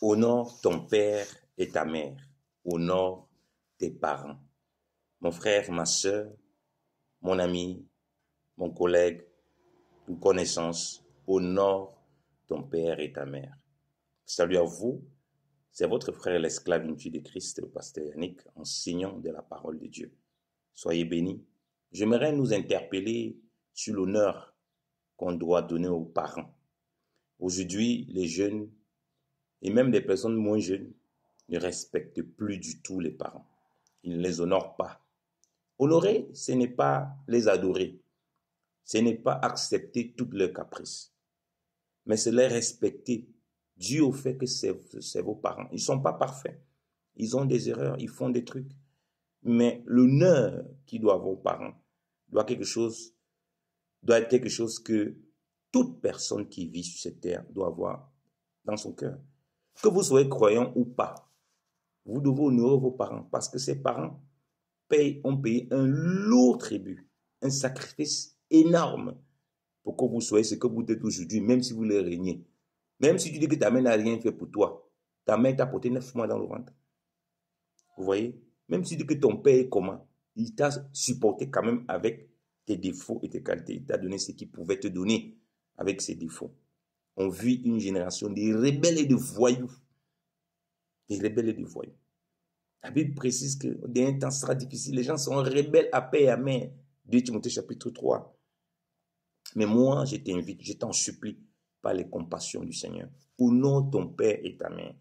Honore ton père et ta mère. Honore tes parents. Mon frère, ma soeur, mon ami, mon collègue, une connaissance, honore ton père et ta mère. Salut à vous, c'est votre frère l'esclave inutile de Christ, le pasteur Yannick, enseignant de la parole de Dieu. Soyez bénis. J'aimerais nous interpeller sur l'honneur qu'on doit donner aux parents. Aujourd'hui, les jeunes et même des personnes moins jeunes ne respectent plus du tout les parents. Ils ne les honorent pas. Honorer, ce n'est pas les adorer. Ce n'est pas accepter toutes leurs caprices. Mais c'est les respecter dû au fait que c'est vos parents. Ils ne sont pas parfaits. Ils ont des erreurs, ils font des trucs. Mais l'honneur qu'ils doivent avoir aux parents doit être quelque chose que toute personne qui vit sur cette terre doit avoir dans son cœur. Que vous soyez croyant ou pas, vous devez honorer vos parents parce que ces parents ont payé un lourd tribut, un sacrifice énorme pour que vous soyez ce que vous êtes aujourd'hui, même si vous les régnez. Même si tu dis que ta mère n'a rien fait pour toi, ta mère t'a porté 9 mois dans le ventre. Vous voyez? Même si tu dis que ton père est comment, il t'a supporté quand même avec tes défauts et tes qualités. Il t'a donné ce qu'il pouvait te donner avec ses défauts. On vit une génération de rebelles et de voyous. Des rebelles et de voyous. La Bible précise que dans un temps sera difficile. Les gens seront rebelles à paix et à main. 2 Timothée chapitre 3. Mais moi, je t'invite, je t'en supplie, par les compassions du Seigneur. Honore ton père et ta mère.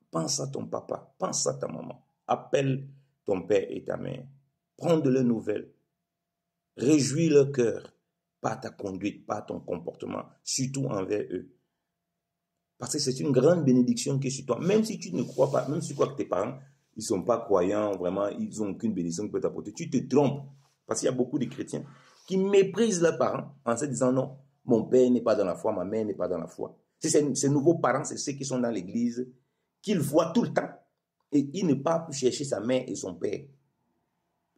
Pense à ton papa, pense à ta maman. Appelle ton père et ta mère. Prends de leurs nouvelles. Réjouis leur cœur par ta conduite, par ton comportement, surtout envers eux. Parce que c'est une grande bénédiction qui est sur toi. Même si tu ne crois pas, même si tu crois que tes parents, ils ne sont pas croyants, vraiment, ils n'ont aucune bénédiction qui peut t'apporter, tu te trompes. Parce qu'il y a beaucoup de chrétiens qui méprisent leurs parents en se disant non, mon père n'est pas dans la foi, ma mère n'est pas dans la foi. Ces nouveaux parents, c'est ceux qui sont dans l'église, qu'ils voient tout le temps. Et ils ne partent plus chercher sa mère et son père.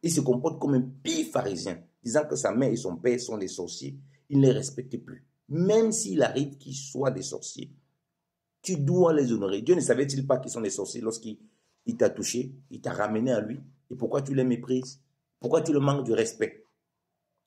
Il se comporte comme un pire pharisien, disant que sa mère et son père sont des sorciers. Il ne les respecte plus. Même s'il arrive qu'ils soient des sorciers, tu dois les honorer. Dieu ne savait-il pas qu'ils sont des sorciers lorsqu'il t'a touché, il t'a ramené à lui? Et pourquoi tu les méprises? Pourquoi tu le manques du respect?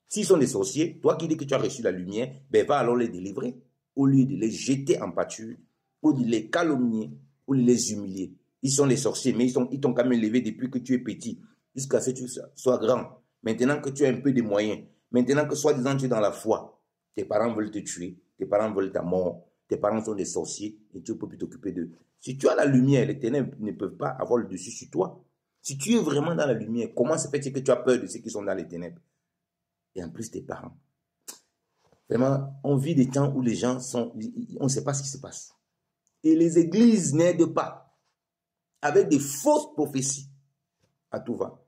S'ils sont des sorciers, toi qui dis que tu as reçu la lumière, ben va alors les délivrer. Au lieu de les jeter en pâture, ou de les calomnier, ou de les humilier. Ils sont des sorciers, mais ils t'ont quand même élevé depuis que tu es petit, jusqu'à ce que tu sois grand. Maintenant que tu as un peu de moyens, maintenant que soi-disant tu es dans la foi, tes parents veulent te tuer, tes parents veulent ta mort, tes parents sont des sorciers et tu ne peux plus t'occuper d'eux. Si tu as la lumière, les ténèbres ne peuvent pas avoir le dessus sur toi. Si tu es vraiment dans la lumière, comment se fait-il que tu as peur de ceux qui sont dans les ténèbres? Et en plus tes parents. Vraiment, on vit des temps où les gens on ne sait pas ce qui se passe. Et les églises n'aident pas. Avec des fausses prophéties. À tout va.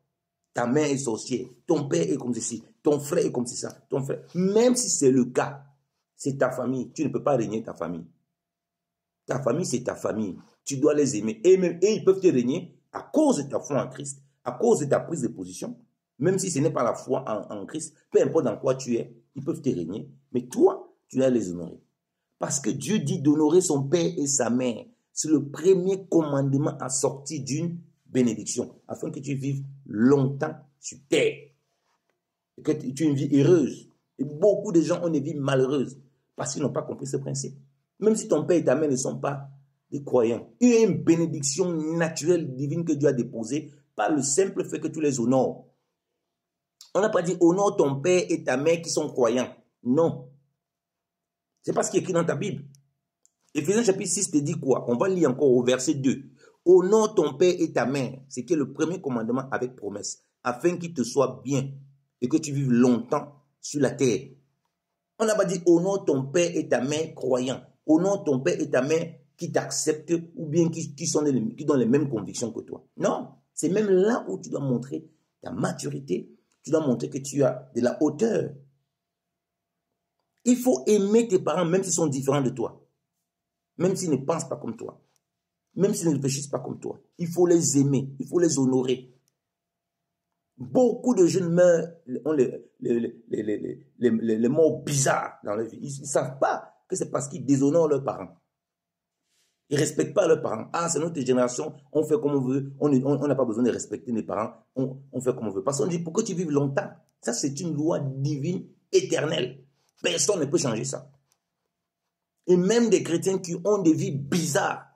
Ta mère est sorcière, ton père est comme ceci, ton frère est comme ça, ton frère. Même si c'est le cas, c'est ta famille. Tu ne peux pas régner ta famille. Ta famille, c'est ta famille. Tu dois les aimer. Et ils peuvent te régner à cause de ta foi en Christ, à cause de ta prise de position. Même si ce n'est pas la foi en Christ, peu importe dans quoi tu es, ils peuvent te régner. Mais toi, tu dois les honorer. Parce que Dieu dit d'honorer son père et sa mère. C'est le premier commandement assorti d'une bénédiction, afin que tu vives longtemps sur terre. Et que tu aies une vie heureuse. Et beaucoup de gens ont une vie malheureuse parce qu'ils n'ont pas compris ce principe. Même si ton père et ta mère ne sont pas des croyants, il y a une bénédiction naturelle, divine que Dieu a déposée par le simple fait que tu les honores. On n'a pas dit honore ton père et ta mère qui sont croyants. Non. C'est pas ce qui est écrit dans ta Bible. Éphésiens chapitre 6 te dit quoi? On va lire encore au verset 2. Honore ton père et ta mère, c'est qui est le premier commandement avec promesse, afin qu'il te soit bien et que tu vives longtemps sur la terre. On n'a pas dit honore ton père et ta mère croyants. Honore ton père et ta mère qui t'acceptent ou bien qui ont les mêmes convictions que toi. Non, c'est même là où tu dois montrer ta maturité. Tu dois montrer que tu as de la hauteur. Il faut aimer tes parents même s'ils sont différents de toi. Même s'ils ne pensent pas comme toi. Même s'ils ne réfléchissent pas comme toi. Il faut les aimer. Il faut les honorer. Beaucoup de jeunes meurent, ont les morts bizarres dans leur vie. Ils ne savent pas que c'est parce qu'ils déshonorent leurs parents. Ils ne respectent pas leurs parents. Ah, c'est notre génération, on fait comme on veut, on n'a pas besoin de respecter les parents, on fait comme on veut. Parce qu'on dit, pour que tu vives longtemps, ça c'est une loi divine éternelle. Personne ne peut changer ça. Et même des chrétiens qui ont des vies bizarres,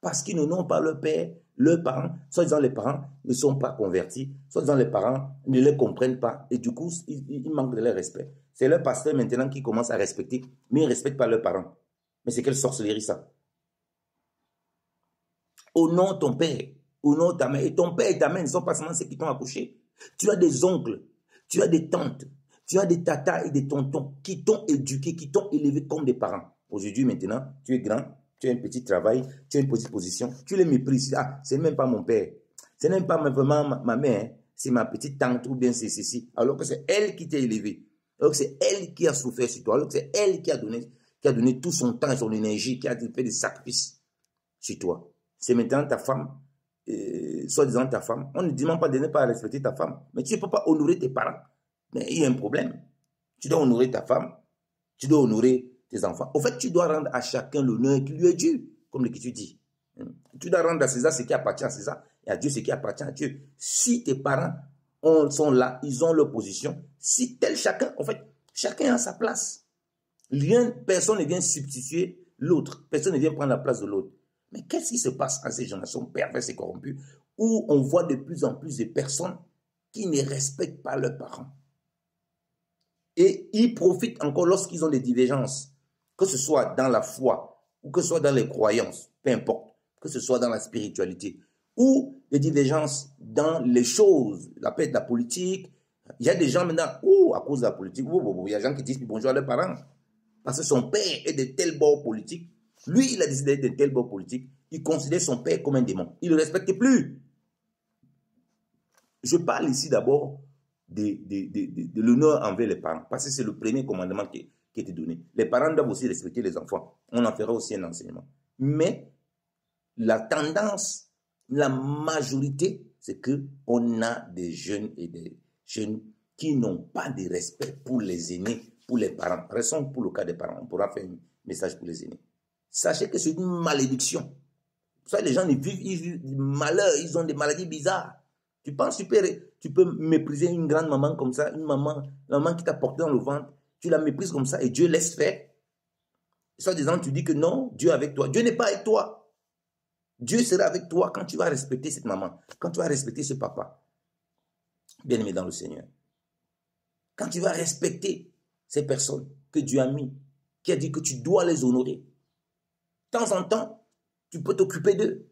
parce qu'ils n'ont pas leur père, leurs parents, soit disant les parents ne sont pas convertis, soit disant les parents ne les comprennent pas, et du coup, ils manquent de leur respect. C'est leur pasteur maintenant qui commence à respecter, mais ils ne respectent pas leurs parents. Mais c'est quelle sorcellerie ça? Honore ton père, honore ta mère. Et ton père et ta mère ne sont pas seulement ceux qui t'ont accouché. Tu as des oncles, tu as des tantes, tu as des tatas et des tontons qui t'ont éduqué, qui t'ont élevé comme des parents. Aujourd'hui, maintenant, tu es grand, tu as un petit travail, tu as une petite position, tu les méprises. Ah, c'est même pas mon père, c'est même pas vraiment ma mère, c'est ma petite tante ou bien c'est ceci. Alors que c'est elle qui t'a élevé. Alors que c'est elle qui a souffert sur toi. Alors que c'est elle qui a donné tout son temps et son énergie, qui a fait des sacrifices sur toi. C'est maintenant ta femme, soi-disant ta femme. On ne dit même pas de ne pas respecter ta femme, mais tu ne peux pas honorer tes parents. Mais il y a un problème. Tu dois honorer ta femme, tu dois honorer tes enfants. Au fait, tu dois rendre à chacun l'honneur qui lui est dû, comme l'Écriture dit. Tu dois rendre à César ce qui appartient à César et à Dieu ce qui appartient à Dieu. Si tes parents sont là, ils ont leur position, si tel chacun, en fait, chacun a sa place. Personne ne vient substituer l'autre. Personne ne vient prendre la place de l'autre. Mais qu'est-ce qui se passe à ces générations perverses et corrompues où on voit de plus en plus de personnes qui ne respectent pas leurs parents? Et ils profitent encore lorsqu'ils ont des divergences, que ce soit dans la foi ou que ce soit dans les croyances, peu importe, que ce soit dans la spiritualité, ou des divergences dans les choses, la paix de la politique. Il y a des gens maintenant, à cause de la politique, il y a des gens qui disent bonjour à leurs parents. Parce que son père est de tel bord politique. Lui, il a décidé d'être de tel bord politique. Il considère son père comme un démon. Il ne le respecte plus. Je parle ici d'abord de l'honneur envers les parents. Parce que c'est le premier commandement qui est donné. Les parents doivent aussi respecter les enfants. On en fera aussi un enseignement. Mais la tendance, la majorité, c'est qu'on a des jeunes et des jeunes qui n'ont pas de respect pour les aînés, pour les parents. Restons pour le cas des parents. On pourra faire un message pour les aînés. Sachez que c'est une malédiction. Ça, les gens ils vivent du malheur, ils ont des maladies bizarres. Tu penses tu peux mépriser une grande maman comme ça, une maman qui t'a porté dans le ventre, tu la méprises comme ça et Dieu laisse faire. Soit disant, tu dis que non, Dieu est avec toi. Dieu n'est pas avec toi. Dieu sera avec toi quand tu vas respecter cette maman, quand tu vas respecter ce papa. Bien-aimé dans le Seigneur. Quand tu vas respecter ces personnes que Dieu a mis, qui a dit que tu dois les honorer. De temps en temps, tu peux t'occuper d'eux.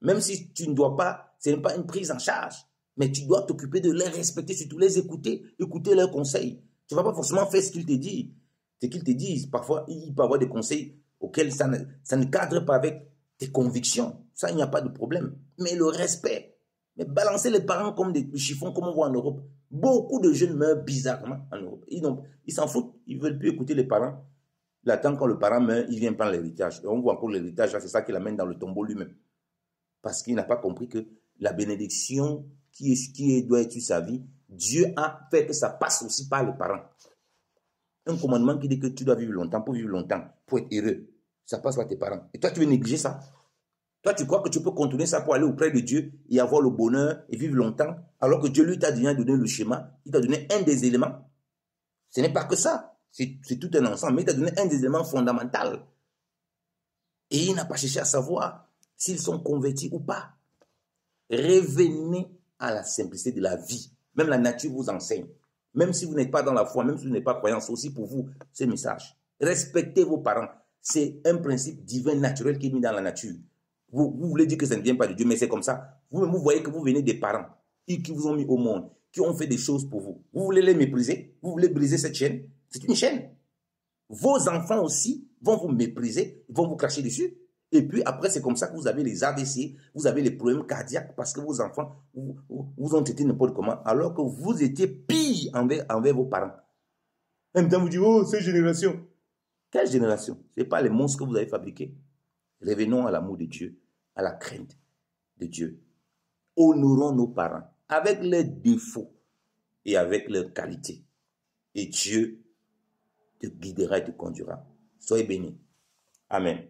Même si tu ne dois pas, ce n'est pas une prise en charge, mais tu dois t'occuper de les respecter, surtout les écouter leurs conseils. Tu ne vas pas forcément faire ce qu'ils te disent. Ce qu'ils te disent, parfois, il peut y avoir des conseils auxquels ça ne cadre pas avec tes convictions. Ça, il n'y a pas de problème. Mais le respect, mais balancer les parents comme des chiffons, comme on voit en Europe. Beaucoup de jeunes meurent bizarrement en Europe. Ils s'en foutent, ils ne veulent plus écouter les parents. Il attend quand le parent meurt, il vient prendre l'héritage. Et on voit encore l'héritage, c'est ça qui l'amène dans le tombeau lui-même. Parce qu'il n'a pas compris que la bénédiction doit être sur sa vie, Dieu a fait que ça passe aussi par les parents. Un commandement qui dit que tu dois vivre longtemps, pour vivre longtemps, pour être heureux, ça passe par tes parents. Et toi, tu veux négliger ça? Toi, tu crois que tu peux contourner ça pour aller auprès de Dieu et avoir le bonheur et vivre longtemps, alors que Dieu lui t'a donné le schéma, il t'a donné un des éléments. Ce n'est pas que ça, c'est tout un ensemble, mais il t'a donné un des éléments fondamentaux. Et il n'a pas cherché à savoir s'ils sont convertis ou pas. Revenez à la simplicité de la vie. Même la nature vous enseigne. Même si vous n'êtes pas dans la foi, même si vous n'êtes pas croyant, c'est aussi pour vous ce message. Respectez vos parents. C'est un principe divin naturel qui est mis dans la nature. Vous voulez dire que ça ne vient pas de Dieu, mais c'est comme ça. Vous voyez que vous venez des parents qui vous ont mis au monde, qui ont fait des choses pour vous. Vous voulez les mépriser? Vous voulez briser cette chaîne? C'est une chaîne. Vos enfants aussi vont vous mépriser, vont vous cracher dessus. Et puis après, c'est comme ça que vous avez les AVC, vous avez les problèmes cardiaques parce que vos enfants vous ont été n'importe comment, alors que vous étiez pire envers vos parents. En même temps, vous dites, oh, cette génération. Quelle génération? Ce n'est pas les monstres que vous avez fabriqués. Revenons à l'amour de Dieu, à la crainte de Dieu. Honorons nos parents avec leurs défauts et avec leurs qualités. Et Dieu te guidera et te conduira. Soyez bénis. Amen.